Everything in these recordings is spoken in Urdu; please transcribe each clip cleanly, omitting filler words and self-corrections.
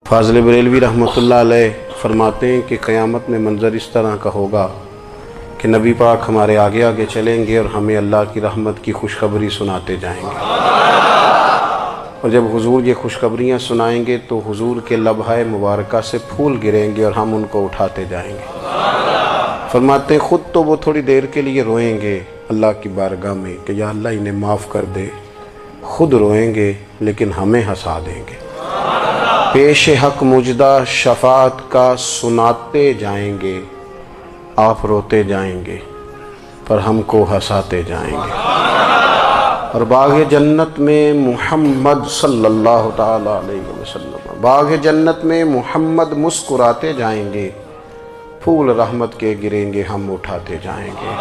فاضل بریلوی رحمۃ اللہ علیہ فرماتے ہیں کہ قیامت میں منظر اس طرح کا ہوگا کہ نبی پاک ہمارے آگے آگے چلیں گے اور ہمیں اللہ کی رحمت کی خوشخبری سناتے جائیں گے، اور جب حضور یہ خوشخبریاں سنائیں گے تو حضور کے لبھائے مبارکہ سے پھول گریں گے اور ہم ان کو اٹھاتے جائیں گے۔ فرماتے ہیں خود تو وہ تھوڑی دیر کے لیے روئیں گے اللہ کی بارگاہ میں کہ یا اللہ انہیں معاف کر دے، خود روئیں گے لیکن ہمیں ہنسا دیں گے۔ پیش حق مجدہ شفاعت کا سناتے جائیں گے، آپ روتے جائیں گے پر ہم کو ہنساتے جائیں گے۔ اور باغ جنت میں محمد صلی اللہ تعالی علیہ وسلم، باغ جنت میں محمد مسکراتے جائیں گے، پھول رحمت کے گریں گے ہم اٹھاتے جائیں گے۔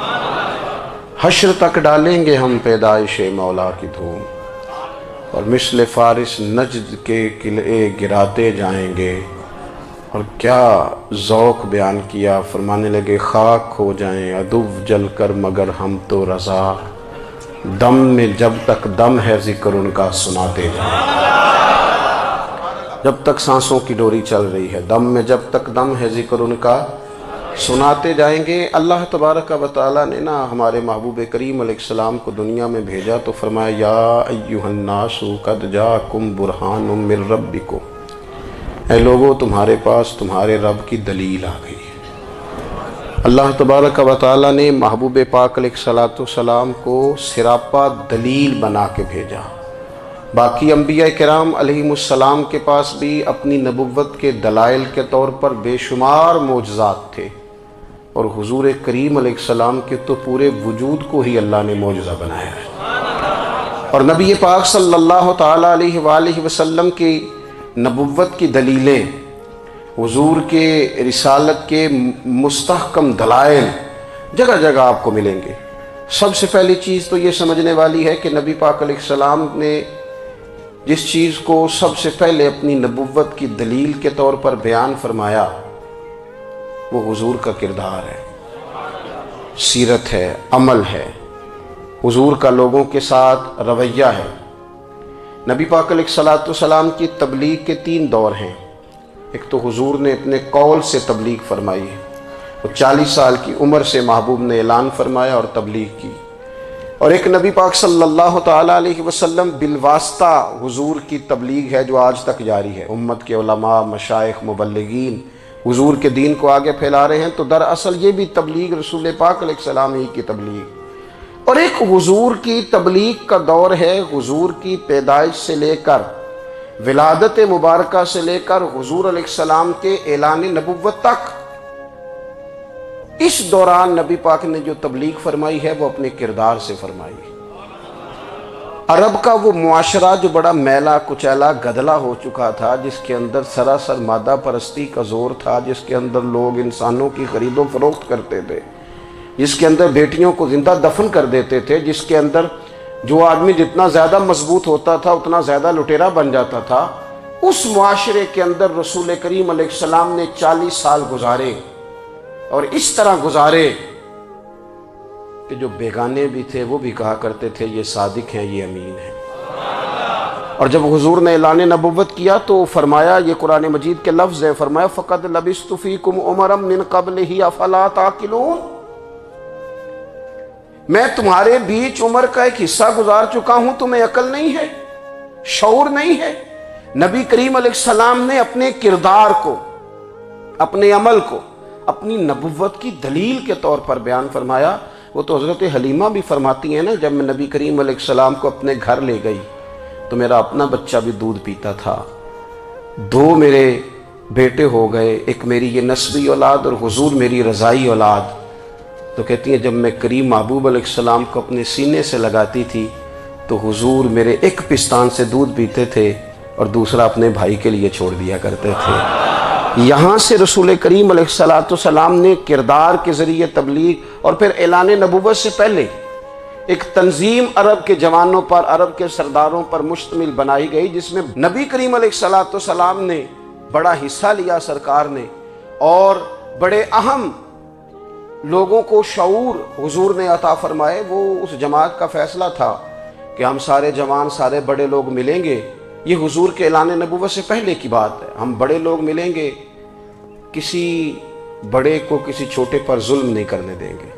حشر تک ڈالیں گے ہم پیدائش مولا کی دھوم، اور مثل فارس نجد کے قلعے گراتے جائیں گے۔ اور کیا ذوق بیان کیا، فرمانے لگے خاک ہو جائیں عدو جل کر مگر ہم تو رضا، دم میں جب تک دم ہے ذکر ان کا سناتے جائیں گے۔ جب تک سانسوں کی ڈوری چل رہی ہے، دم میں جب تک دم ہے ذکر ان کا سناتے جائیں گے۔ اللہ تبارک و تعالیٰ نے نا ہمارے محبوب کریم علیہ السلام کو دنیا میں بھیجا تو فرمایا یا ایھا الناس قد جاءکم برہان من ربکم، اے لوگو تمہارے پاس تمہارے رب کی دلیل آ گئی ہے۔ اللہ تبارک و تعالیٰ نے محبوب پاک علیہ السلام کو سراپا دلیل بنا کے بھیجا۔ باقی انبیاء کرام علیہم السلام کے پاس بھی اپنی نبوت کے دلائل کے طور پر بے شمار معجزات تھے، اور حضور کریم علیہ السلام کے تو پورے وجود کو ہی اللہ نے معجزہ بنایا ہے۔ اور نبی پاک صلی اللہ تعالیٰ علیہ وآلہ وسلم کی نبوت کی دلیلیں، حضور کے رسالت کے مستحکم دلائل جگہ جگہ آپ کو ملیں گے۔ سب سے پہلی چیز تو یہ سمجھنے والی ہے کہ نبی پاک علیہ السلام نے جس چیز کو سب سے پہلے اپنی نبوت کی دلیل کے طور پر بیان فرمایا وہ حضور کا کردار ہے، سیرت ہے، عمل ہے، حضور کا لوگوں کے ساتھ رویہ ہے۔ نبی پاک علیہ السلام کی تبلیغ کے 3 دور ہیں۔ ایک تو حضور نے اپنے قول سے تبلیغ فرمائی ہے، وہ 40 سال کی عمر سے محبوب نے اعلان فرمایا اور تبلیغ کی۔ اور ایک نبی پاک صلی اللہ تعالیٰ علیہ وسلم بالواسطہ حضور کی تبلیغ ہے جو آج تک جاری ہے۔ امت کے علماء، مشائخ، مبلغین حضور کے دین کو آگے پھیلا رہے ہیں، تو دراصل یہ بھی تبلیغ رسول پاک علیہ السلام ہی کی تبلیغ۔ اور ایک حضور کی تبلیغ کا دور ہے، حضور کی پیدائش سے لے کر ولادت مبارکہ سے لے کر حضور علیہ السلام کے اعلان نبوت تک۔ اس دوران نبی پاک نے جو تبلیغ فرمائی ہے وہ اپنے کردار سے فرمائی ہے۔ عرب کا وہ معاشرہ جو بڑا میلا کچیلا گدلا ہو چکا تھا، جس کے اندر سراسر مادہ پرستی کا زور تھا، جس کے اندر لوگ انسانوں کی خرید و فروخت کرتے تھے، جس کے اندر بیٹیوں کو زندہ دفن کر دیتے تھے، جس کے اندر جو آدمی جتنا زیادہ مضبوط ہوتا تھا اتنا زیادہ لٹیرا بن جاتا تھا، اس معاشرے کے اندر رسول کریم علیہ السلام نے 40 سال گزارے، اور اس طرح گزارے کہ جو بیگانے بھی تھے وہ بھی کہا کرتے تھے یہ صادق ہیں، یہ امین ہیں۔ اور جب حضور نے اعلان نبوت کیا تو فرمایا، یہ قرآن مجید کے لفظ ہے، فرمایا فَقَدْ لَبِثْتُ فِيكُمْ عُمَرًا مِّن قَبْلِهِ أَفَلَا تَعْقِلُونَ، میں تمہارے بیچ عمر کا ایک حصہ گزار چکا ہوں، تمہیں عقل نہیں ہے، شعور نہیں ہے۔ نبی کریم علیہ السلام نے اپنے کردار کو، اپنے عمل کو اپنی نبوت کی دلیل کے طور پر بیان فرمایا۔ وہ تو حضرت حلیمہ بھی فرماتی ہیں نا، جب میں نبی کریم علیہ السلام کو اپنے گھر لے گئی تو میرا اپنا بچہ بھی دودھ پیتا تھا، 2 میرے بیٹے ہو گئے، ایک میری یہ نسبی اولاد اور حضور میری رضائی اولاد۔ تو کہتی ہیں جب میں کریم محبوب علیہ السلام کو اپنے سینے سے لگاتی تھی تو حضور میرے ایک پستان سے دودھ پیتے تھے اور دوسرا اپنے بھائی کے لیے چھوڑ دیا کرتے تھے۔ یہاں سے رسول کریم علیہ السلام نے کردار کے ذریعے تبلیغ، اور پھر اعلان نبوت سے پہلے ایک تنظیم عرب کے جوانوں پر، عرب کے سرداروں پر مشتمل بنائی گئی، جس میں نبی کریم علیہ السلام نے بڑا حصہ لیا سرکار نے، اور بڑے اہم لوگوں کو شعور حضور نے عطا فرمائے۔ وہ اس جماعت کا فیصلہ تھا کہ ہم سارے جوان، سارے بڑے لوگ ملیں گے یہ حضور کے اعلان نبوت سے پہلے کی بات ہے. ہم بڑے لوگ ملیں گے، کسی بڑے کو کسی چھوٹے پر ظلم نہیں کرنے دیں گے،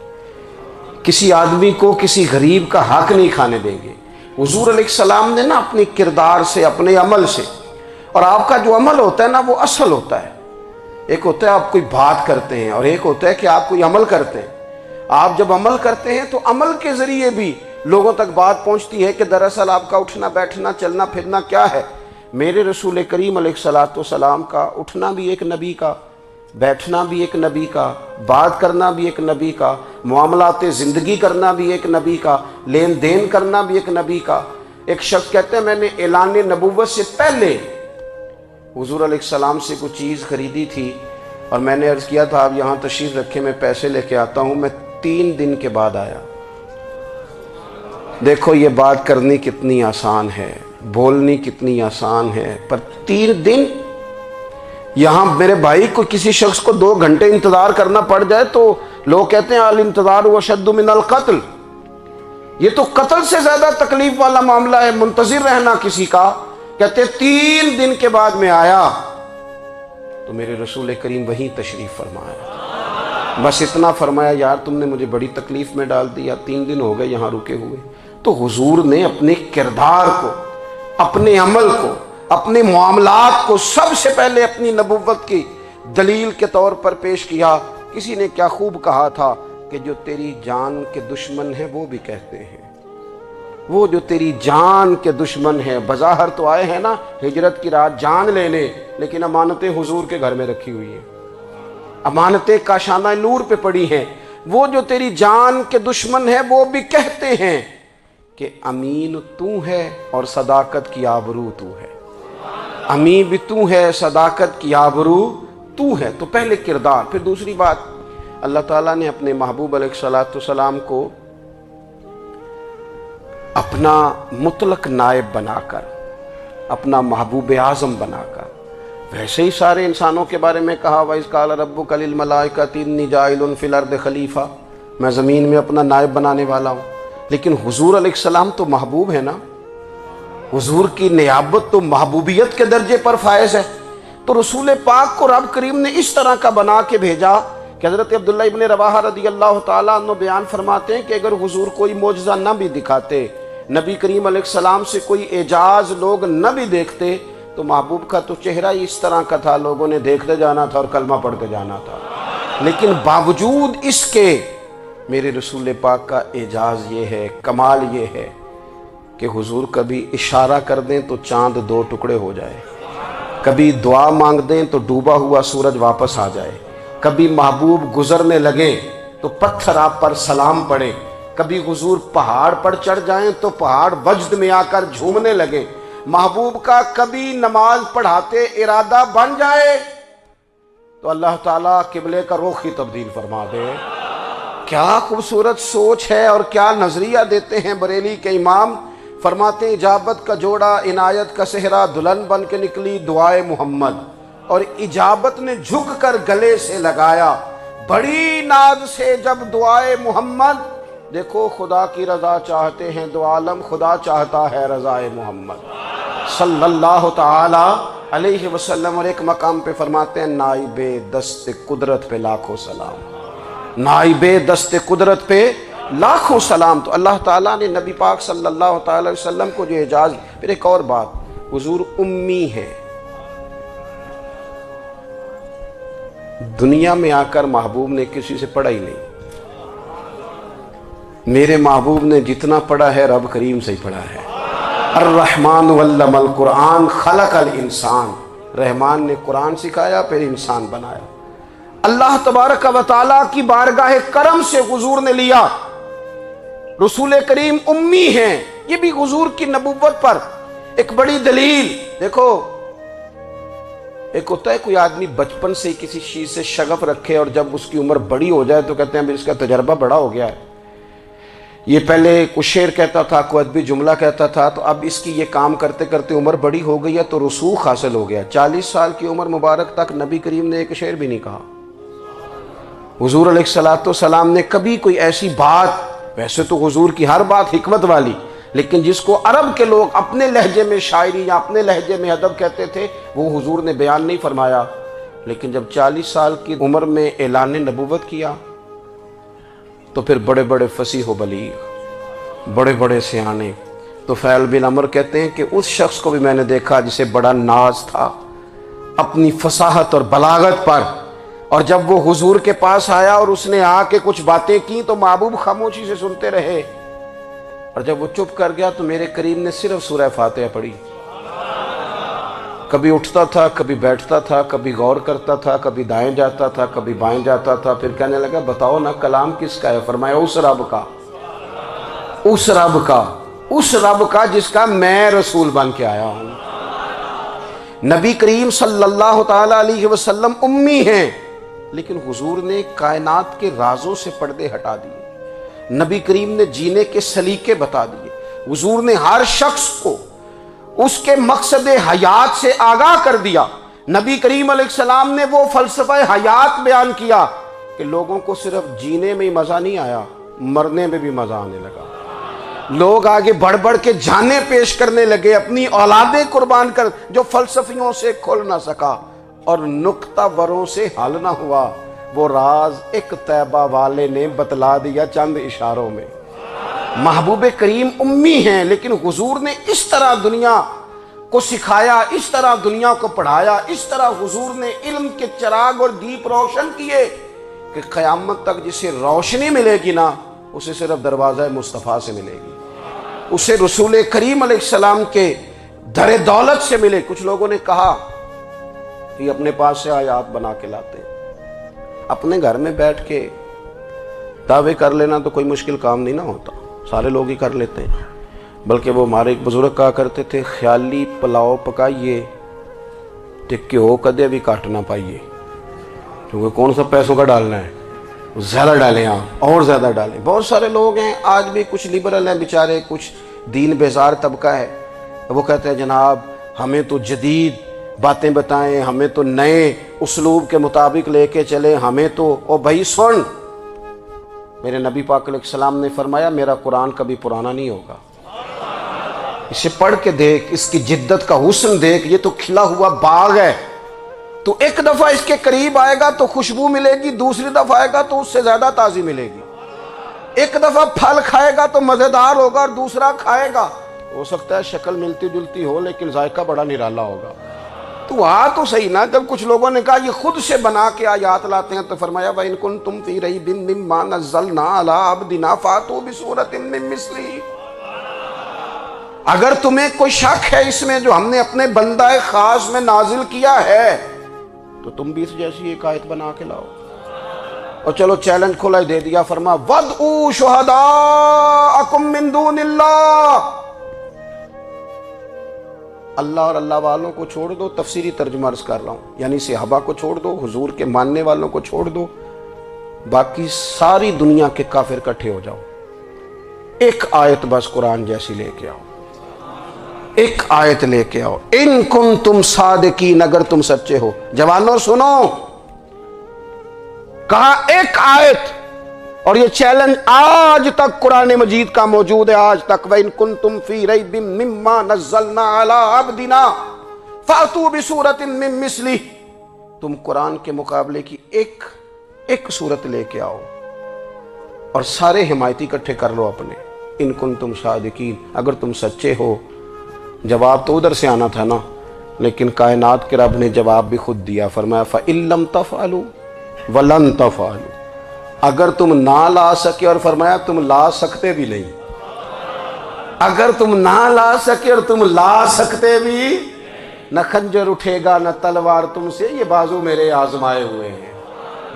کسی آدمی کو کسی غریب کا حق نہیں کھانے دیں گے. حضور علیہ السلام نے نا اپنے کردار سے، اپنے عمل سے، اور آپ کا جو عمل ہوتا ہے نا وہ اصل ہوتا ہے. ایک ہوتا ہے آپ کوئی بات کرتے ہیں اور ایک ہوتا ہے کہ آپ کوئی عمل کرتے ہیں. آپ جب عمل کرتے ہیں تو عمل کے ذریعے بھی لوگوں تک بات پہنچتی ہے کہ دراصل آپ کا اٹھنا بیٹھنا چلنا پھرنا کیا ہے. میرے رسول کریم علیہ الصلاۃ والسلام کا اٹھنا بھی ایک نبی کا، بیٹھنا بھی ایک نبی کا، بات کرنا بھی ایک نبی کا، معاملات زندگی کرنا بھی ایک نبی کا، لین دین کرنا بھی ایک نبی کا. ایک شخص کہتے ہیں میں نے اعلان نبوت سے پہلے حضور علیہ السلام سے کچھ چیز خریدی تھی اور میں نے عرض کیا تھا آپ یہاں تشریف رکھیں، میں پیسے لے کے آتا ہوں. میں 3 دن کے بعد آیا. دیکھو یہ بات کرنی کتنی آسان ہے، بولنی کتنی آسان ہے، پر 3 دن یہاں میرے بھائی کو کسی شخص کو 2 گھنٹے انتظار کرنا پڑ جائے تو لوگ کہتے ہیں الانتظار اشد من القتل. یہ تو قتل سے زیادہ تکلیف والا معاملہ ہے منتظر رہنا کسی کا. کہتے 3 دن کے بعد میں آیا تو میرے رسول کریم وہیں تشریف فرمایا. بس اتنا فرمایا یار تم نے مجھے بڑی تکلیف میں ڈال دیا، 3 دن ہو گئے یہاں رکے ہوئے. تو حضور نے اپنے کردار کو، اپنے عمل کو، اپنے معاملات کو سب سے پہلے اپنی نبوت کی دلیل کے طور پر پیش کیا. کسی نے کیا خوب کہا تھا کہ جو تیری جان کے دشمن ہیں وہ بھی کہتے ہیں، وہ جو تیری جان کے دشمن ہیں، بظاہر تو آئے ہیں نا ہجرت کی رات جان لینے، لیکن امانتیں حضور کے گھر میں رکھی ہوئی ہیں، امانتیں کاشانہ نور پہ پڑی ہیں. وہ جو تیری جان کے دشمن ہیں وہ بھی کہتے ہیں کہ امین تو ہے اور صداقت کی آبرو تو ہے. امین بھی تو ہے، صداقت کی آبرو تو ہے. تو پہلے کردار. پھر دوسری بات، اللہ تعالیٰ نے اپنے محبوب علیہ الصلاۃ والسلام کو اپنا مطلق نائب بنا کر، اپنا محبوب اعظم بنا کر، ویسے ہی سارے انسانوں کے بارے میں کہا وَإِذْ قَالَ رَبُّكَ لِلْمَلَائِكَةِ إِنِّي جَاعِلٌ فِي الْأَرْضِ خلیفہ، میں زمین میں اپنا نائب بنانے والا ہوں. لیکن حضور علیہ السلام تو محبوب ہے نا، حضور کی نیابت تو محبوبیت کے درجے پر فائز ہے. تو رسول پاک کو رب کریم نے اس طرح کا بنا کے بھیجا کہ حضرت عبداللہ ابن رواحہ رضی اللہ تعالیٰ عنہ بیان فرماتے ہیں کہ اگر حضور کوئی معجزہ نہ بھی دکھاتے، نبی کریم علیہ السلام سے کوئی اعجاز لوگ نہ بھی دیکھتے، تو محبوب کا تو چہرہ ہی اس طرح کا تھا، لوگوں نے دیکھتے جانا تھا اور کلمہ پڑھ کے جانا تھا. لیکن باوجود اس کے میرے رسول پاک کا اعجاز یہ ہے، کمال یہ ہے کہ حضور کبھی اشارہ کر دیں تو چاند 2 ٹکڑے ہو جائے، کبھی دعا مانگ دیں تو ڈوبا ہوا سورج واپس آ جائے، کبھی محبوب گزرنے لگے تو پتھر آپ پر سلام پڑے، کبھی حضور پہاڑ پر چڑھ جائیں تو پہاڑ وجد میں آ کر جھومنے لگے. محبوب کا کبھی نماز پڑھاتے ارادہ بن جائے تو اللہ تعالیٰ قبلے کا رخ ہی تبدیل فرما دے. کیا خوبصورت سوچ ہے اور کیا نظریہ دیتے ہیں بریلی کے امام. فرماتے ہیں اجابت کا جوڑا عنایت کا صحرا دلہن بن کے نکلی دعائے محمد، اور اجابت نے جھک کر گلے سے لگایا بڑی ناز سے جب دعائے محمد. دیکھو خدا کی رضا چاہتے ہیں دو عالم، خدا چاہتا ہے رضائے محمد صلی اللہ تعالی علیہ وسلم. اور ایک مقام پہ فرماتے ہیں نائب دست قدرت پہ لاکھوں سلام، نائب دست قدرت پہ لاکھوں سلام. تو اللہ تعالیٰ نے نبی پاک صلی اللہ تعالی وسلم کو جو اعجاز. پھر ایک اور بات، حضور امی ہے. دنیا میں آ کر محبوب نے کسی سے پڑھا ہی نہیں. میرے محبوب نے جتنا پڑھا ہے رب کریم سے ہی پڑھا ہے. الرحمن علم القرآن خلق الانسان، رحمان نے قرآن سکھایا پھر انسان بنایا. اللہ تبارک و تعالیٰ کی بارگاہ کرم سے حضور نے لیا. رسول کریم امی ہیں، یہ بھی حضور کی نبوت پر ایک بڑی دلیل. دیکھو ایک ہوتا ہے کوئی آدمی بچپن سے کسی چیز سے شغف رکھے اور جب اس کی عمر بڑی ہو جائے تو کہتے ہیں اس کا تجربہ بڑا ہو گیا ہے. یہ پہلے کچھ شعر کہتا تھا، کوئی ادبی جملہ کہتا تھا، تو اب اس کی یہ کام کرتے کرتے عمر بڑی ہو گئی ہے تو رسوخ حاصل ہو گیا. 40 سال کی عمر مبارک تک نبی کریم نے ایک شعر بھی نہیں کہا. حضور علیہ الصلوۃ والسلام نے کبھی کوئی ایسی بات، ویسے تو حضور کی ہر بات حکمت والی، لیکن جس کو عرب کے لوگ اپنے لہجے میں شاعری یا اپنے لہجے میں ادب کہتے تھے وہ حضور نے بیان نہیں فرمایا، لیکن جب 40 سال کی عمر میں اعلان نبوت کیا تو پھر بڑے بڑے فصیح و بلیغ، بڑے بڑے سیانے طفیل بن عمرو کہتے ہیں کہ اس شخص کو بھی میں نے دیکھا جسے بڑا ناز تھا اپنی فصاحت اور بلاغت پر، اور جب وہ حضور کے پاس آیا اور اس نے آ کے کچھ باتیں کی تو محبوب خاموشی سے سنتے رہے، اور جب وہ چپ کر گیا تو میرے کریم نے صرف سورہ فاتحہ پڑھی۔ کبھی اٹھتا تھا، کبھی بیٹھتا تھا، کبھی غور کرتا تھا، کبھی دائیں جاتا تھا، کبھی بائیں جاتا تھا، پھر کہنے لگا بتاؤ نا کلام کس کا ہے؟ فرمایا اس رب کا، اس رب کا، اس رب کا جس کا میں رسول بن کے آیا ہوں۔ نبی کریم صلی اللہ تعالی علیہ وسلم امی ہیں، لیکن حضور نے کائنات کے رازوں سے پردے ہٹا دیے، نبی کریم نے جینے کے سلیقے بتا دیے، حضور نے ہر شخص کو اس کے مقصد حیات سے آگاہ کر دیا، نبی کریم علیہ السلام نے وہ فلسفہ حیات بیان کیا کہ لوگوں کو صرف جینے میں ہی مزہ نہیں آیا، مرنے میں بھی مزہ آنے لگا، لوگ آگے بڑھ بڑھ کے جانیں پیش کرنے لگے، اپنی اولادیں قربان کر، جو فلسفیوں سے کھل نہ سکا اور نکتہ وروں سے حل نہ ہوا، وہ راز ایک طیبہ والے نے بتلا دیا چند اشاروں میں۔ محبوب کریم امی ہیں، لیکن حضور نے اس طرح دنیا کو سکھایا، اس طرح دنیا کو پڑھایا، اس طرح حضور نے علم کے چراغ اور دیپ روشن کیے کہ قیامت تک جسے روشنی ملے گی نا اسے صرف دروازہ مصطفیٰ سے ملے گی، اسے رسول کریم علیہ السلام کے در دولت سے ملے۔ کچھ لوگوں نے کہا کہ اپنے پاس سے آیات بنا کے لاتے ہیں، اپنے گھر میں بیٹھ کے دعوے کر لینا تو کوئی مشکل کام نہیں نہ ہوتا، سارے لوگ ہی کر لیتے ہیں، بلکہ وہ ہمارے ایک بزرگ کہا کرتے تھے خیالی پلاؤ پکائیے تے گھیو کدے بھی کٹ نہ پائیے، کیونکہ کون سا پیسوں کا ڈالنا ہے، زیادہ ڈالیں آپ اور زیادہ ڈالیں۔ بہت سارے لوگ ہیں آج بھی، کچھ لبرل ہیں بیچارے، کچھ دین بیزار طبقہ ہے، وہ کہتے ہیں جناب ہمیں تو جدید باتیں بتائیں، ہمیں تو نئے اسلوب کے مطابق لے کے چلیں، ہمیں تو او بھائی سن، میرے نبی پاک علیہ السلام نے فرمایا میرا قرآن کبھی پرانا نہیں ہوگا، اسے پڑھ کے دیکھ، اس کی جدت کا حسن دیکھ، یہ تو کھلا ہوا باغ ہے، تو ایک دفعہ اس کے قریب آئے گا تو خوشبو ملے گی، دوسری دفعہ آئے گا تو اس سے زیادہ تازی ملے گی، ایک دفعہ پھل کھائے گا تو مزیدار ہوگا اور دوسرا کھائے گا ہو سکتا ہے شکل ملتی جلتی ہو لیکن ذائقہ بڑا نرالا ہوگا۔ تو تو صحیح نا، جب کچھ لوگوں نے کہا یہ خود سے بنا کے آیات لاتے ہیں تو فرمایا وَإِن كُنتُمْ فِي رَيْبٍ مِّمَّا نَزَّلْنَا عَلَىٰ عَبْدِنَا فَأْتُوا بِسُورَةٍ مِّن مِّثْلِهِ، اگر تمہیں کوئی شک ہے اس میں جو ہم نے اپنے بندہ خاص میں نازل کیا ہے تو تم بھی اس جیسی ایک آیت بنا کے لاؤ۔ اور چلو چیلنج کھلا ہی دے دیا، فرما وَادْعُوا شُهَدَاءَكُم مِّن دُونِ اللَّهِ، اللہ اور اللہ والوں کو چھوڑ دو، تفسیری ترجمہ عرض کر رہا ہوں، یعنی صحابہ کو چھوڑ دو، حضور کے ماننے والوں کو چھوڑ دو، باقی ساری دنیا کے کافر اکٹھے ہو جاؤ، ایک آیت بس قرآن جیسی لے کے آؤ، ایک آیت لے کے آؤ، ان کنتم صادقین، اگر تم سچے ہو۔ جوانوں سنو، کہا ایک آیت، اور یہ چیلنج آج تک قرآن مجید کا موجود ہے، آج تک وَإِن كُنتُمْ فِي رَيْبٍ مِّمَّا نَزَّلْنَا عَلَىٰ عَبْدِنَا فَأْتُوا بِسُورَةٍ مِّن مِّثْلِهِ، تم قرآن کے مقابلے کی ایک صورت لے کے آؤ اور سارے حمایتی اکٹھے کر لو اپنے، ان کنتم صادقین، اگر تم سچے ہو۔ جواب تو ادھر سے آنا تھا نا، لیکن کائنات کے رب نے جواب بھی خود دیا، فرمایا فَإِن لَّمْ تَفْعَلُوا وَلَن تَفْعَلُوا، اگر تم نہ لا سکے، اور فرمایا تم لا سکتے بھی نہیں، اگر تم نہ لا سکے اور تم لا سکتے بھی، نہ خنجر اٹھے گا نہ تلوار تم سے، یہ بازو میرے آزمائے ہوئے ہیں،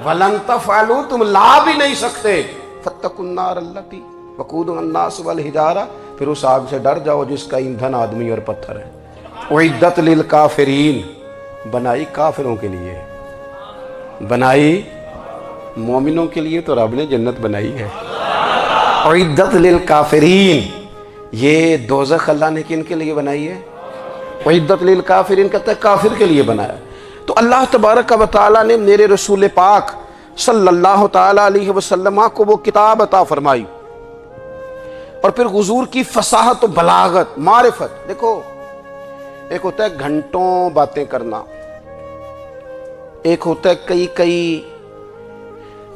وَلَن تَفْعَلُوا، تم لا بھی نہیں سکتے، فَاتَّقُوا النَّارَ الَّتِي وَقُودُهَا النَّاسُ وَالْحِجَارَةُ، پھر اس آگ سے ڈر جاؤ جس کا ایندھن آدمی اور پتھر ہے، اُعِدَّتْ لِلْكَافِرِينَ، بنائی کافروں کے لیے، بنائی مومنوں کے لیے تو رب نے جنت بنائی ہے، اُعِدَّتْ لِلْكَافِرِينَ، یہ دوزخ اللہ نے کن کے لیے بنائی ہے؟ اُعِدَّتْ لِلْكَافِرِينَ کہتا ہے کافر کے لیے بنایا۔ تو اللہ تبارک و تعالیٰ نے میرے رسول پاک صلی اللہ تعالیٰ علیہ وسلم کو وہ کتاب عطا فرمائی، اور پھر حضور کی فصاحت و بلاغت، معرفت. دیکھو ایک ہوتا ہے گھنٹوں باتیں کرنا، ایک ہوتا ہے کئی کئی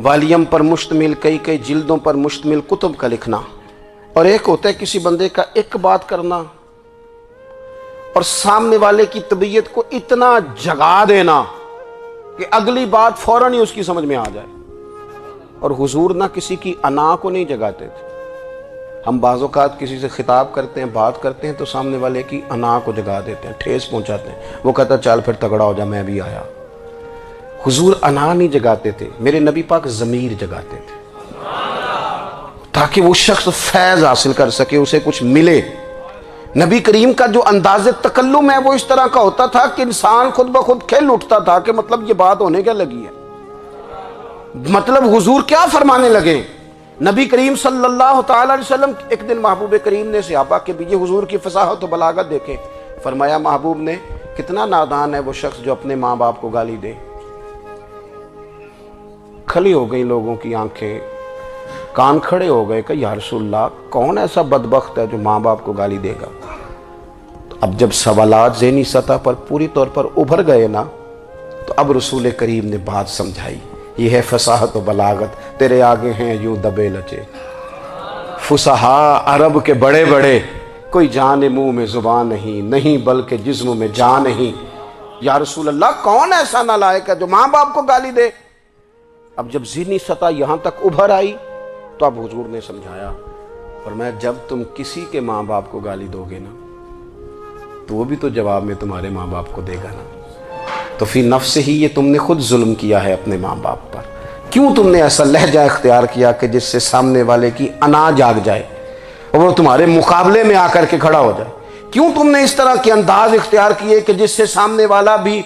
والیم پر مشتمل، کئی کئی جلدوں پر مشتمل کتب کا لکھنا، اور ایک ہوتا ہے کسی بندے کا ایک بات کرنا اور سامنے والے کی طبیعت کو اتنا جگا دینا کہ اگلی بات فوراً ہی اس کی سمجھ میں آ جائے. اور حضور نہ کسی کی انا کو نہیں جگاتے تھے. ہم بعض اوقات کسی سے خطاب کرتے ہیں، بات کرتے ہیں تو سامنے والے کی انا کو جگا دیتے ہیں، ٹھیس پہنچاتے ہیں. وہ کہتا چل پھر تگڑا ہو جا، میں بھی آیا. حضور انا نہیں جگاتے تھے، میرے نبی پاک ضمیر جگاتے تھے تاکہ وہ شخص فیض حاصل کر سکے، اسے کچھ ملے. نبی کریم کا جو انداز تکلم ہے وہ اس طرح کا ہوتا تھا کہ انسان خود بخود کھل اٹھتا تھا کہ مطلب یہ بات ہونے کیا لگی ہے، مطلب حضور کیا فرمانے لگے. نبی کریم صلی اللہ تعالی علیہ وسلم ایک دن محبوب کریم نے صحابہ کے بھی حضور کی فصاحت و بلاغت دیکھے. فرمایا محبوب نے کتنا نادان ہے وہ شخص جو اپنے ماں باپ کو گالی دے. کھلی ہو گئی لوگوں کی آنکھیں، کان کھڑے ہو گئے کہ یا رسول اللہ کون ایسا بدبخت ہے جو ماں باپ کو گالی دے گا. اب جب سوالات ذہنی سطح پر پوری طور پر ابھر گئے نا تو اب رسول کریم نے بات سمجھائی. یہ ہے فصاحت و بلاغت، تیرے آگے ہیں یوں دبے لچے فصحا عرب کے بڑے بڑے، کوئی جان منہ میں زبان نہیں بلکہ جسم میں جان نہیں. یا رسول اللہ کون ایسا نالائق ہے جو ماں باپ کو گالی دے. اب جب ذہنی سطح یہاں تک ابھر آئی تو اب حضور نے سمجھایا، فرمایا جب تم کسی کے ماں باپ کو گالی دو گے نا تو وہ بھی تو جواب میں تمہارے ماں باپ کو دے گا نا. تو فی نفس ہی یہ تم نے خود ظلم کیا ہے اپنے ماں باپ پر. کیوں تم نے ایسا لہجہ اختیار کیا کہ جس سے سامنے والے کی انا جاگ جائے اور وہ تمہارے مقابلے میں آ کر کے کھڑا ہو جائے. کیوں تم نے اس طرح کے انداز اختیار کیے کہ جس سے سامنے والا بھی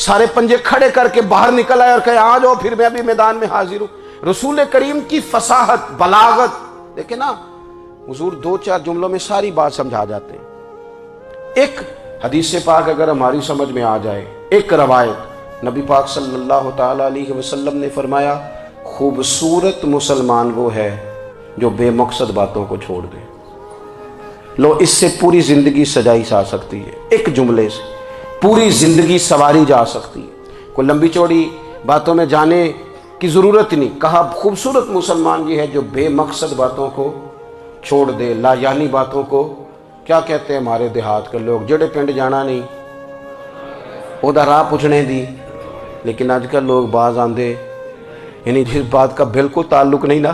سارے پنجے کھڑے کر کے باہر نکل آئے اور کہے آ جاؤ پھر میں بھی میدان میں حاضر ہوں. رسول کریم کی فصاحت بلاغت دیکھیں نا، حضور 2-4 جملوں میں ساری بات سمجھا جاتے ہیں. ایک حدیث پاک اگر ہماری سمجھ میں آ جائے، ایک روایت نبی پاک صلی اللہ تعالی علیہ وسلم نے فرمایا خوبصورت مسلمان وہ ہے جو بے مقصد باتوں کو چھوڑ دے. لو اس سے پوری زندگی سجائی جا سکتی ہے، ایک جملے سے پوری زندگی سواری جا سکتی ہے. کوئی لمبی چوڑی باتوں میں جانے کی ضرورت نہیں. کہا خوبصورت مسلمان یہ ہے جو بے مقصد باتوں کو چھوڑ دے، لا یعنی باتوں کو. کیا کہتے ہیں ہمارے دیہات کے لوگ، جڑے پنڈ جانا نہیں ادھر راہ پوچھنے دی. لیکن آج کل لوگ باز آندے یعنی جس بات کا بالکل تعلق نہیں نا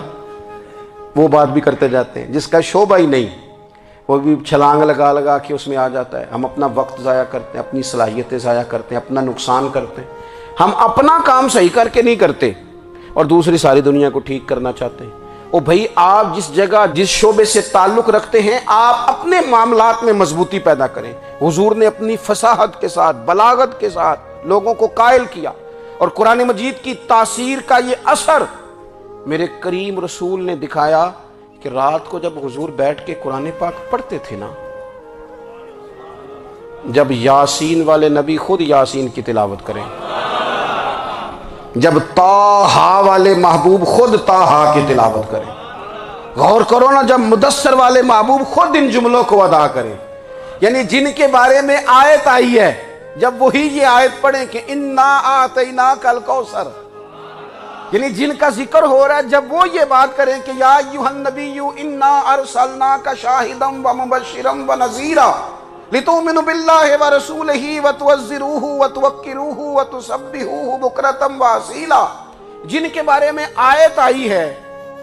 وہ بات بھی کرتے جاتے ہیں، جس کا شعبہ ہی نہیں وہ بھی چھلانگ لگا لگا کے اس میں آ جاتا ہے. ہم اپنا وقت ضائع کرتے ہیں، اپنی صلاحیتیں ضائع کرتے ہیں، اپنا نقصان کرتے ہیں. ہم اپنا کام صحیح کر کے نہیں کرتے اور دوسری ساری دنیا کو ٹھیک کرنا چاہتے ہیں. او بھائی آپ جس جگہ جس شعبے سے تعلق رکھتے ہیں آپ اپنے معاملات میں مضبوطی پیدا کریں. حضور نے اپنی فصاحت کے ساتھ بلاغت کے ساتھ لوگوں کو قائل کیا اور قرآن مجید کی تاثیر کا یہ اثر میرے کریم رسول نے دکھایا کہ رات کو جب حضور بیٹھ کے قرآن پاک پڑھتے تھے نا، جب یاسین والے نبی خود یاسین کی تلاوت کریں، جب طٰہٰ والے محبوب خود طٰہٰ کی تلاوت کریں، غور کرو نا جب مدثر والے محبوب خود ان جملوں کو ادا کریں، یعنی جن کے بارے میں آیت آئی ہے جب وہی یہ آیت پڑھیں کہ اِنَّا أَعْطَيْنَاكَ الْكَوْثَرَ، یعنی جن کا ذکر ہو رہا ہے جب وہ یہ بات کریں کہ یا ایھا النبی انا ارسلناک شاہدا ومبشرا ونذیرا لتؤمنوا باللہ ورسولہ وتعزروہ وتوقروہ وتسبحوہ بکرۃ واصیلا، جن کے بارے میں آیت آئی ہے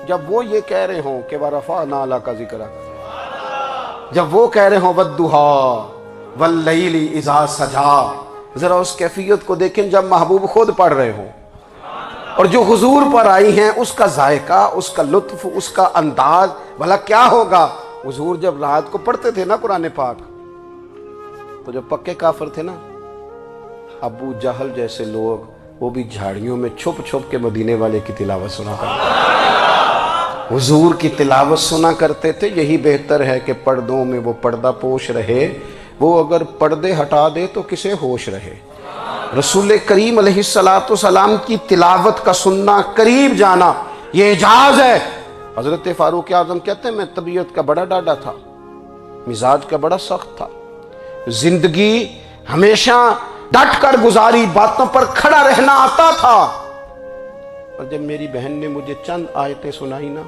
جب وہ یہ کہہ رہے ہوں کہ ورفعنا لک ذکرک، جب وہ کہہ رہے ہوں والضحیٰ واللیل اذا سجا، ذرا اس کیفیت کو دیکھیں جب محبوب خود پڑھ رہے ہوں اور جو حضور پر آئی ہیں اس کا ذائقہ، اس کا لطف، اس کا انداز بھلا کیا ہوگا. حضور جب رات کو پڑھتے تھے نا قرآن پاک تو جو پکے کافر تھے نا ابو جہل جیسے لوگ وہ بھی جھاڑیوں میں چھپ چھپ کے مدینے والے کی تلاوت سنا کرتے تھے، حضور کی تلاوت سنا کرتے تھے. یہی بہتر ہے کہ پردوں میں وہ پردہ پوش رہے، وہ اگر پردے ہٹا دے تو کسے ہوش رہے. رسول کریم علیہ السلام کی تلاوت کا سننا، قریب جانا، یہ اعجاز ہے. حضرت فاروق اعظم کہتے ہیں میں طبیعت کا بڑا ڈاڈا تھا، مزاج کا بڑا سخت تھا، زندگی ہمیشہ ڈٹ کر گزاری، باتوں پر کھڑا رہنا آتا تھا، اور جب میری بہن نے مجھے چند آیتیں سنائی نا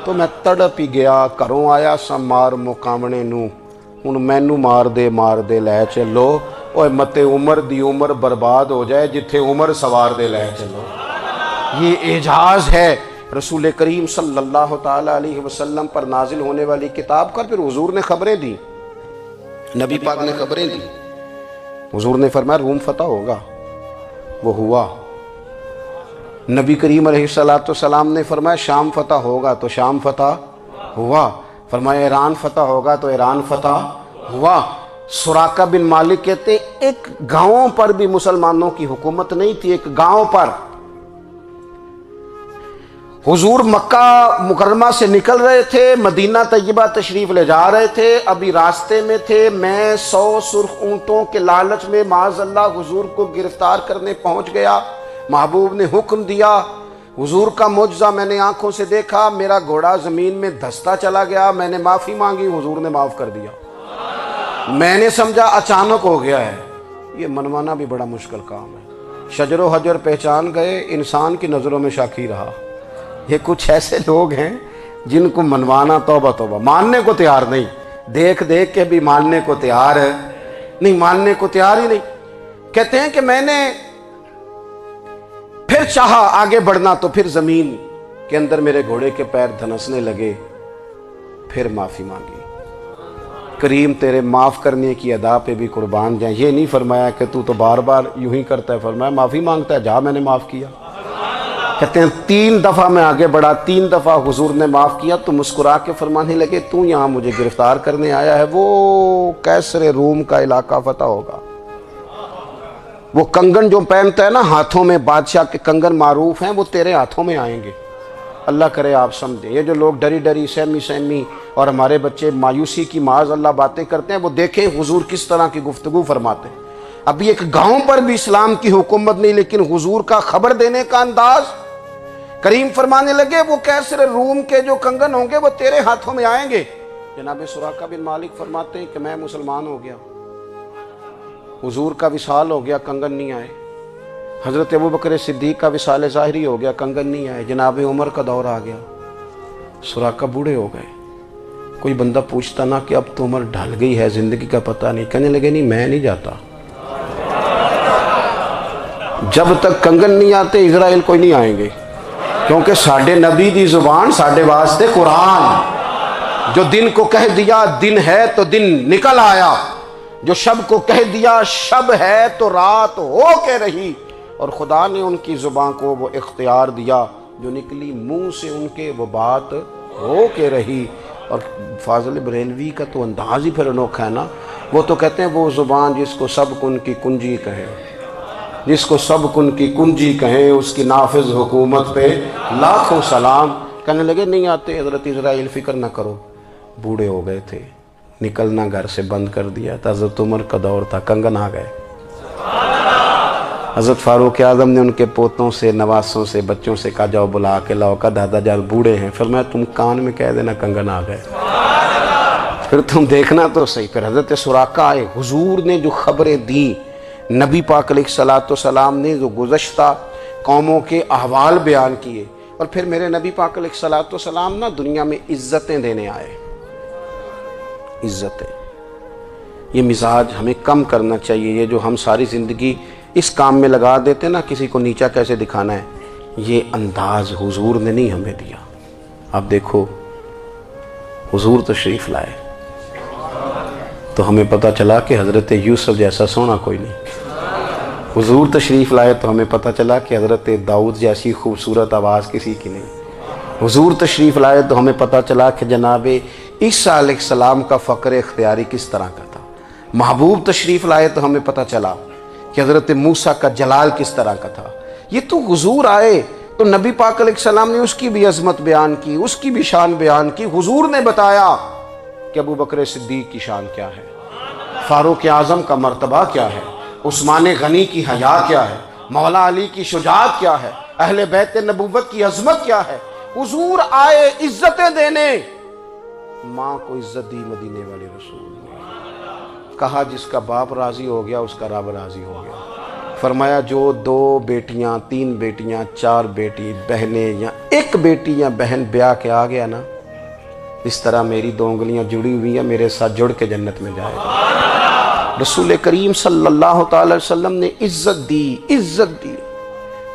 تو میں تڑپ ہی گیا۔ گھروں آیا سا مار مقامنے نو، ہن مینو مار دے لے چلو، اوے متے عمر دی عمر برباد ہو جائے جتھے عمر سوار دے لے چلو۔ یہ اعجاز ہے رسول کریم صلی اللہ تعالی علیہ وسلم پر نازل ہونے والی کتاب کا۔ پھر حضور نے خبریں دی، نبی پاک نے خبریں دی، حضور نے فرمایا روم فتح ہوگا، وہ ہوا۔ نبی کریم علیہ السلام نے فرمایا شام فتح ہوگا، تو شام فتح ہوا۔ فرمایا ایران فتح ہوگا، تو ایران فتح ہوا۔ سراقہ بن مالک کہتے ہیں ایک گاؤں پر بھی مسلمانوں کی حکومت نہیں تھی، ایک گاؤں پر۔ حضور مکہ مکرمہ سے نکل رہے تھے، مدینہ طیبہ تشریف لے جا رہے تھے، ابھی راستے میں تھے، میں 100 سرخ اونٹوں کے لالچ میں معاذ اللہ حضور کو گرفتار کرنے پہنچ گیا۔ محبوب نے حکم دیا، حضور کا معجزہ میں نے آنکھوں سے دیکھا، میرا گھوڑا زمین میں دھستا چلا گیا، میں نے معافی مانگی، حضور نے معاف کر دیا۔ میں نے سمجھا اچانک ہو گیا ہے، یہ منوانا بھی بڑا مشکل کام ہے۔ شجر و حجر پہچان گئے، انسان کی نظروں میں شاکی رہا۔ یہ کچھ ایسے لوگ ہیں جن کو منوانا توبہ توبہ، ماننے کو تیار نہیں، دیکھ دیکھ کے بھی ماننے کو تیار ہے نہیں، ماننے کو تیار ہی نہیں۔ کہتے ہیں کہ میں نے پھر چاہا آگے بڑھنا تو پھر زمین کے اندر میرے گھوڑے کے پیر دھنسنے لگے، پھر معافی مانگی۔ کریم تیرے معاف کرنے کی ادا پہ بھی قربان جائیں۔ یہ نہیں فرمایا کہ تو بار بار یوں ہی کرتا ہے، فرمایا معافی مانگتا ہے، جا میں نے معاف کیا۔ کہتے ہیں 3 دفعہ میں آگے بڑھا، 3 دفعہ حضور نے معاف کیا تو مسکرا کے فرمانے لگے تو یہاں مجھے گرفتار کرنے آیا ہے، وہ کیسر روم کا علاقہ فتح ہوگا۔ وہ کنگن جو پہنتا ہے نا ہاتھوں میں، بادشاہ کے کنگن معروف ہیں، وہ تیرے ہاتھوں میں آئیں گے۔ اللہ کرے آپ سمجھیں، یہ جو لوگ ڈری ڈری سہمی اور ہمارے بچے مایوسی کی معاذ اللہ باتیں کرتے ہیں، وہ دیکھیں حضور کس طرح کی گفتگو فرماتے ہیں۔ ابھی ایک گاؤں پر بھی اسلام کی حکومت نہیں، لیکن حضور کا خبر دینے کا انداز۔ کریم فرمانے لگے وہ کیسر روم کے جو کنگن ہوں گے وہ تیرے ہاتھوں میں آئیں گے۔ جناب سراقہ بن مالک فرماتے ہیں کہ میں مسلمان ہو گیا، حضور کا وصال ہو گیا، کنگن نہیں آئے۔ حضرت ابوبکر صدیق کا وصال ظاہری ہو گیا، کنگن نہیں آئے۔ جناب عمر کا دور آ گیا، سراقہ بوڑھے ہو گئے۔ کوئی بندہ پوچھتا نا کہ اب تو عمر ڈھل گئی ہے، زندگی کا پتہ نہیں، کہنے لگے نہیں میں نہیں جاتا، جب تک کنگن نہیں آتے اسرائیل کوئی نہیں آئیں گے، کیونکہ ساڈے نبی دی زبان ساڈے واسطے قرآن۔ جو دن کو کہہ دیا دن ہے تو دن نکل آیا، جو شب کو کہہ دیا شب ہے تو رات ہو کے رہی، اور خدا نے ان کی زبان کو وہ اختیار دیا، جو نکلی منہ سے ان کے وہ بات ہو کے رہی۔ اور فاضل بریلوی کا تو انداز ہی پھر انوکھا ہے نا، وہ تو کہتے ہیں وہ زبان جس کو سب کن کی کنجی کہے، جس کو سب کن کی کنجی کہیں، اس کی نافذ حکومت پہ لاکھوں سلام۔ کہنے لگے نہیں آتے حضرت اسرائیل، فکر نہ کرو، بوڑھے ہو گئے تھے، نکلنا گھر سے بند کر دیا تھا، حضرت عمر کا دور تھا، کنگن آ گئے۔ حضرت فاروق اعظم نے ان کے پوتوں سے، نواسوں سے، بچوں سے کہا جاؤ بلا کے لاؤ، کا دادا جان بوڑھے ہیں، فرمایا تم کان میں کہہ دینا کنگن آ گئے، پھر تم دیکھنا تو صحیح۔ پھر حضرت سراقہ آئے، حضور نے جو خبریں دیں، نبی پاک علیہ السلام نے جو گزشتہ قوموں کے احوال بیان کیے، اور پھر میرے نبی پاک علیہ السلام نا دنیا میں عزتیں دینے آئے۔ عزتیں، یہ مزاج ہمیں کم کرنا چاہیے۔ یہ جو ہم ساری زندگی اس کام میں لگا دیتے نا، کسی کو نیچا کیسے دکھانا ہے، یہ انداز حضور نے نہیں ہمیں دیا۔ اب دیکھو حضور تشریف لائے تو ہمیں پتہ چلا کہ حضرت یوسف جیسا سونا کوئی نہیں، حضور تشریف لائے تو ہمیں پتہ چلا کہ حضرت داؤد جیسی خوبصورت آواز کسی کی نہیں، حضور تشریف لائے تو ہمیں پتہ چلا کہ جناب عیسیٰ علیہ السلام کا فقر اختیاری کس طرح کا تھا، محبوب تشریف لائے تو ہمیں پتہ چلا کہ حضرت موسیٰ کا جلال کس طرح کا تھا۔ یہ تو حضور آئے تو نبی پاک علیہ السلام نے اس کی بھی عظمت بیان کی، اس کی بھی شان بیان کی۔ حضور نے بتایا کہ ابوبکر صدیق کی شان کیا ہے، فاروق اعظم کا مرتبہ کیا ہے، عثمان غنی کی حیا کیا ہے، مولا علی کی شجاعت کیا ہے، اہل بیت نبوت کی عظمت کیا ہے۔ حضور آئے عزتیں دینے، ماں کو عزت دی مدینے والے رسول نے۔ کہا جس کا باپ راضی ہو گیا اس کا رب راضی ہو گیا۔ فرمایا جو 2 بیٹیاں 3 بیٹیاں 4 بیٹی بہنیں یا 1 بیٹی یا بہن بیاہ کے آ گیا نا، اس طرح میری 2 انگلیاں جڑی ہوئی ہیں، میرے ساتھ جڑ کے جنت میں جائے گا۔ رسول کریم صلی اللہ تعالی وسلم نے عزت دی، عزت دی۔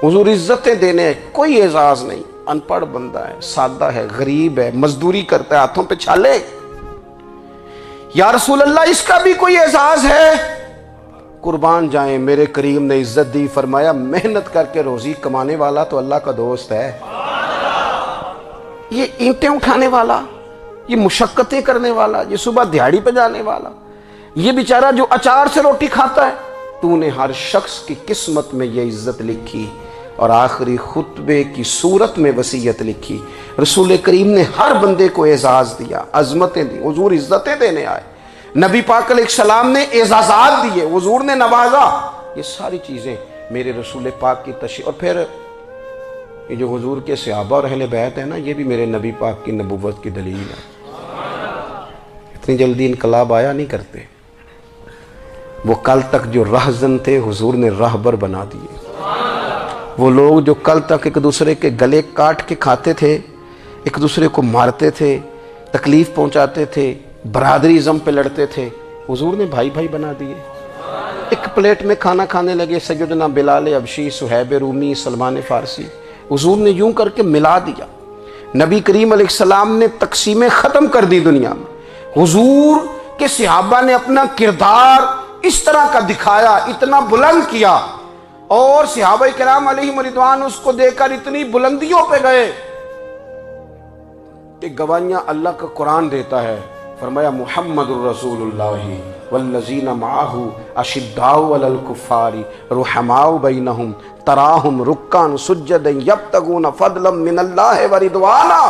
حضور عزتیں دینے، کوئی اعزاز نہیں، ان پڑھ بندہ ہے، سادہ ہے، غریب ہے، مزدوری کرتا ہے، ہاتھوں پہ چھالے۔ یا رسول اللہ اس کا بھی کوئی اعزاز ہے؟ قربان جائیں، میرے کریم نے عزت دی، فرمایا محنت کر کے روزی کمانے والا تو اللہ کا دوست ہے۔ یہ اینٹیں اٹھانے والا، یہ مشقتیں کرنے والا، یہ صبح دیہڑی پہ جانے والا، یہ بیچارہ جو اچار سے روٹی کھاتا ہے، تو نے ہر شخص کی قسمت میں یہ عزت لکھی اور آخری خطبے کی صورت میں وصیت لکھی۔ رسول کریم نے ہر بندے کو اعزاز دیا، عظمتیں دی۔ حضور عزتیں دینے آئے، نبی پاک علیہ السلام نے اعزازات دیے، حضور نے نوازا۔ یہ ساری چیزیں میرے رسول پاک کی تشریح، اور پھر یہ جو حضور کے صحابہ اور اہل بیت ہیں نا، یہ بھی میرے نبی پاک کی نبوت کی دلیل ہے۔ اتنی جلدی انقلاب آیا نہیں کرتے، وہ کل تک جو رہزن تھے حضور نے راہبر بنا دیے۔ وہ لوگ جو کل تک ایک دوسرے کے گلے کاٹ کے کھاتے تھے، ایک دوسرے کو مارتے تھے، تکلیف پہنچاتے تھے، برادری ازم پہ لڑتے تھے، حضور نے بھائی بھائی بنا دیے۔ ایک پلیٹ میں کھانا کھانے لگے، سیدنا بلال حبشی، صہیب رومی، سلمان فارسی، حضور نے یوں کر کے ملا دیا۔ نبی کریم علیہ السلام نے تقسیمیں ختم کر دی دنیا میں۔ حضور کے صحابہ نے اپنا کردار اس طرح کا دکھایا، اتنا بلند کیا، اور صحابہ کرام علیہم رضوان اس کو دیکھ کر اتنی بلندیوں پہ گئے کہ گواہیاں اللہ کا قرآن دیتا ہے۔ فرمایا محمد الرسول اللہ والذین معہ اشداء علی الکفار رحماء بینہم تراہم رکعا سجدا یبتغون فضلا من اللہ ورضوانا۔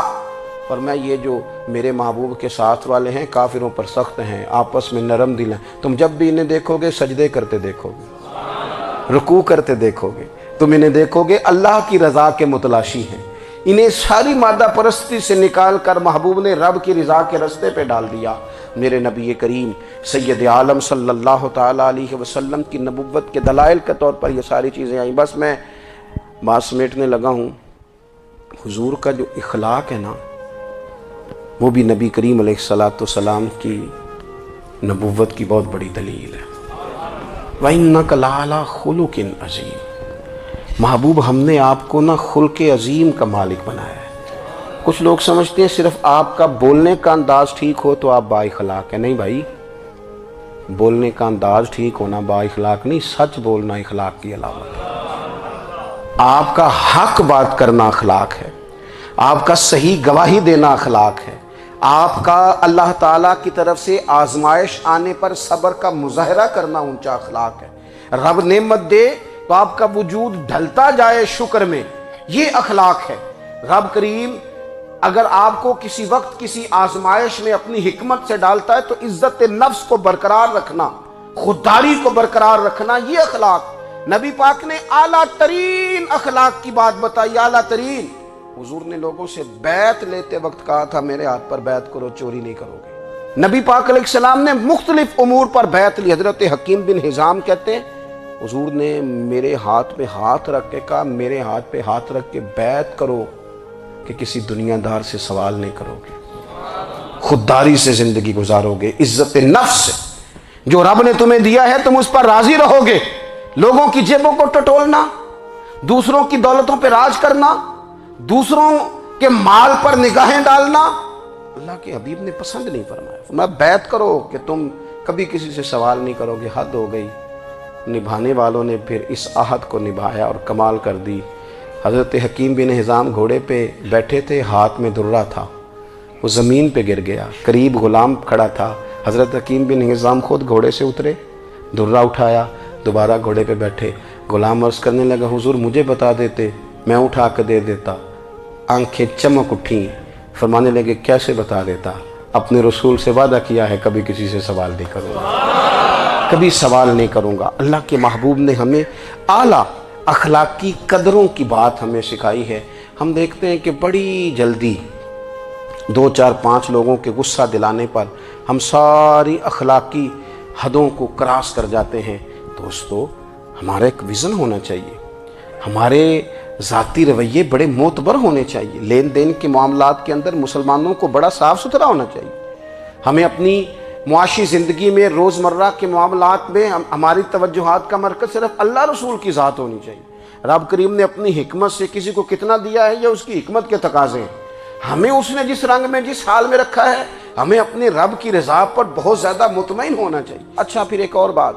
فرمایا یہ جو میرے محبوب کے ساتھ والے ہیں کافروں پر سخت ہیں، آپس میں نرم دل ہیں، تم جب بھی انہیں دیکھو گے سجدے کرتے دیکھو گے، رکوع کرتے دیکھو گے، تم انہیں دیکھو گے اللہ کی رضا کے متلاشی ہیں۔ انہیں ساری مادہ پرستی سے نکال کر محبوب نے رب کی رضا کے رستے پہ ڈال دیا۔ میرے نبی کریم سید عالم صلی اللہ تعالیٰ علیہ وسلم کی نبوت کے دلائل کے طور پر یہ ساری چیزیں آئیں۔ بس میں بات سمیٹنے لگا ہوں۔ حضور کا جو اخلاق ہے نا، وہ بھی نبی کریم علیہ السلام کی نبوت کی بہت بڑی دلیل ہے۔ وَإِنَّكَ لَعَلَىٰ خُلُقٍ عَظِيمٍ۔ محبوب ہم نے آپ کو نا خلق عظیم کا مالک بنایا ہے۔ کچھ لوگ سمجھتے ہیں صرف آپ کا بولنے کا انداز ٹھیک ہو تو آپ با اخلاق ہے۔ نہیں بھائی، بولنے کا انداز ٹھیک ہونا با اخلاق نہیں، سچ بولنا اخلاق کی علامت ہے۔ آپ کا حق بات کرنا اخلاق ہے، آپ کا صحیح گواہی دینا اخلاق ہے، آپ کا اللہ تعالیٰ کی طرف سے آزمائش آنے پر صبر کا مظاہرہ کرنا اونچا اخلاق ہے۔ رب نعمت دے تو آپ کا وجود ڈھلتا جائے شکر میں، یہ اخلاق ہے۔ رب کریم اگر آپ کو کسی وقت کسی آزمائش میں اپنی حکمت سے ڈالتا ہے تو عزت نفس کو برقرار رکھنا، خودداری کو برقرار رکھنا، یہ اخلاق۔ نبی پاک نے اعلیٰ ترین اخلاق کی بات بتائی، اعلیٰ ترین۔ حضور نے لوگوں سے بیعت لیتے وقت کہا تھا میرے ہاتھ پر بیعت کرو، چوری نہیں کرو گے۔ نبی پاک علیہ السلام نے مختلف امور پر بیعت لی۔ حضرت حکیم بن حزام کہتے ہیں حضور نے میرے ہاتھ پہ ہاتھ رکھ کے کہا میرے ہاتھ پہ ہاتھ رکھ کے بیعت کرو کہ کسی دنیا دار سے سوال نہیں کرو گے، خودداری سے زندگی گزارو گے، عزت نفس سے، جو رب نے تمہیں دیا ہے تم اس پر راضی رہو گے۔ لوگوں کی جیبوں کو ٹٹولنا، دوسروں کی دولتوں پہ راج کرنا، دوسروں کے مال پر نگاہیں ڈالنا اللہ کے حبیب نے پسند نہیں فرمایا۔ فرمایا بیعت کرو کہ تم کبھی کسی سے سوال نہیں کرو گے۔ حد ہو گئی۔ نبھانے والوں نے پھر اس عہد کو نبھایا اور کمال کر دی۔ حضرت حکیم بن حزام گھوڑے پہ بیٹھے تھے، ہاتھ میں درہ تھا، وہ زمین پہ گر گیا، قریب غلام کھڑا تھا۔ حضرت حکیم بن حزام خود گھوڑے سے اترے، درہ اٹھایا، دوبارہ گھوڑے پہ بیٹھے۔ غلام عرض کرنے لگا حضور مجھے بتا دیتے میں اٹھا کے دے دیتا۔ آنکھیں چمک اٹھیں، فرمانے لگے کیسے بتا دیتا؟ اپنے رسول سے وعدہ کیا ہے کبھی کسی سے سوال نہیں کروں گا، کبھی سوال نہیں کروں گا۔ اللہ کے محبوب نے ہمیں اعلیٰ اخلاقی قدروں کی بات ہمیں سکھائی ہے۔ ہم دیکھتے ہیں کہ بڑی جلدی 2 4 5 لوگوں کے غصہ دلانے پر ہم ساری اخلاقی حدوں کو کراس کر جاتے ہیں۔ دوستو، ہمارا ایک ویژن ہونا چاہیے، ہمارے ذاتی رویے بڑے معتبر ہونے چاہیے، لین دین کے معاملات کے اندر مسلمانوں کو بڑا صاف ستھرا ہونا چاہیے۔ ہمیں اپنی معاشی زندگی میں، روزمرہ کے معاملات میں ہماری توجہات کا مرکز صرف اللہ رسول کی ذات ہونی چاہیے۔ رب کریم نے اپنی حکمت سے کسی کو کتنا دیا ہے، یہ اس کی حکمت کے تقاضے ہیں۔ ہمیں اس نے جس رنگ میں، جس حال میں رکھا ہے، ہمیں اپنے رب کی رضا پر بہت زیادہ مطمئن ہونا چاہیے۔ اچھا، پھر ایک اور بات،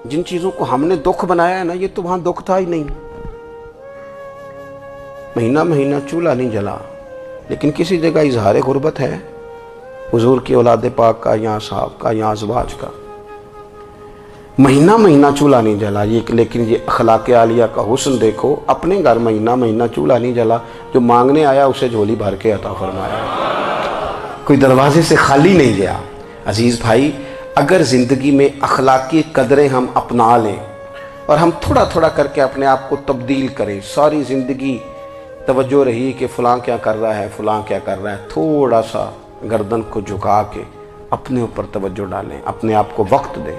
جن چیزوں کو ہم نے دکھ بنایا ہے نا، یہ تو وہاں دکھ تھا ہی نہیں۔ مہینہ مہینہ چولہا نہیں جلا، لیکن کسی جگہ اظہار غربت ہے، حضور کی اولاد پاک کا یا صحاب کا یا ازواج کا۔ مہینہ مہینہ چولہا نہیں جلا، لیکن یہ اخلاق عالیہ کا حسن دیکھو، اپنے گھر مہینہ مہینہ چولہا نہیں جلا، جو مانگنے آیا اسے جھولی بھر کے عطا فرمایا، کوئی دروازے سے خالی نہیں گیا۔ عزیز بھائی، اگر زندگی میں اخلاقی قدریں ہم اپنا لیں اور ہم تھوڑا تھوڑا کر کے اپنے آپ کو تبدیل کریں، ساری زندگی توجہ رہی کہ فلاں کیا کر رہا ہے، فلاں کیا کر رہا ہے، تھوڑا سا گردن کو جھکا کے اپنے اوپر توجہ ڈالیں، اپنے آپ کو وقت دیں۔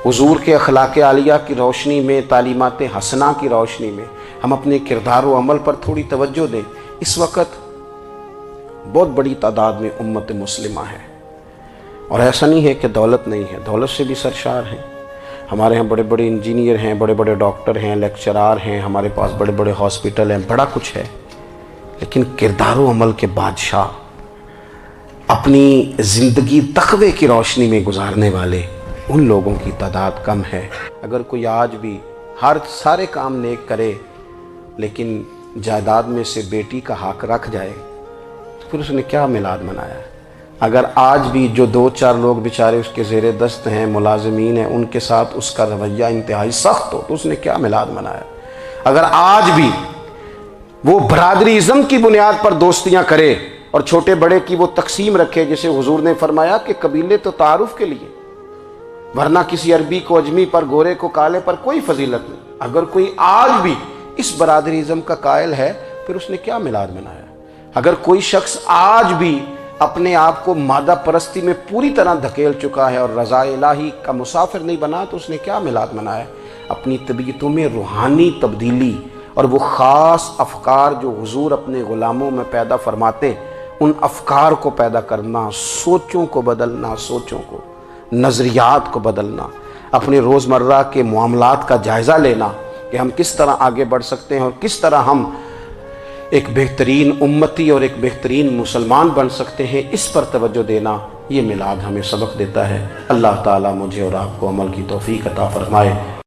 حضور کے اخلاق عالیہ کی روشنی میں، تعلیمات حسنہ کی روشنی میں ہم اپنے کردار و عمل پر تھوڑی توجہ دیں۔ اس وقت بہت بڑی تعداد میں امت مسلمہ ہے، اور ایسا نہیں ہے کہ دولت نہیں ہے، دولت سے بھی سرشار ہیں۔ ہمارے ہاں بڑے بڑے انجینئر ہیں، بڑے بڑے ڈاکٹر ہیں، لیکچرار ہیں، ہمارے پاس بڑے بڑے ہاسپٹل ہیں، بڑا کچھ ہے، لیکن کردار و عمل کے بادشاہ، اپنی زندگی تقوی کی روشنی میں گزارنے والے، ان لوگوں کی تعداد کم ہے۔ اگر کوئی آج بھی سارے کام نیک کرے لیکن جائیداد میں سے بیٹی کا حق رکھ جائے، تو پھر اس نے کیا میلاد منایا ہے؟ اگر آج بھی جو 2 4 لوگ بیچارے اس کے زیر دست ہیں، ملازمین ہیں، ان کے ساتھ اس کا رویہ انتہائی سخت ہو، تو اس نے کیا میلاد منایا؟ اگر آج بھی وہ برادری ازم کی بنیاد پر دوستیاں کرے اور چھوٹے بڑے کی وہ تقسیم رکھے، جسے حضور نے فرمایا کہ قبیلے تو تعارف کے لیے، ورنہ کسی عربی کو اجمی پر، گورے کو کالے پر کوئی فضیلت نہیں۔ اگر کوئی آج بھی اس برادری ازم کا قائل ہے، پھر اس نے کیا میلاد منایا؟ اگر کوئی شخص آج بھی اپنے آپ کو مادہ پرستی میں پوری طرح دھکیل چکا ہے اور رضا الہی کا مسافر نہیں بنا، تو اس نے کیا میلاد منایا؟ اپنی طبیعتوں میں روحانی تبدیلی اور وہ خاص افکار جو حضور اپنے غلاموں میں پیدا فرماتے، ان افکار کو پیدا کرنا، سوچوں کو بدلنا، سوچوں کو، نظریات کو بدلنا، اپنے روزمرہ کے معاملات کا جائزہ لینا کہ ہم کس طرح آگے بڑھ سکتے ہیں اور کس طرح ہم ایک بہترین امتی اور ایک بہترین مسلمان بن سکتے ہیں، اس پر توجہ دینا، یہ میلاد ہمیں سبق دیتا ہے۔ اللہ تعالیٰ مجھے اور آپ کو عمل کی توفیق عطا فرمائے۔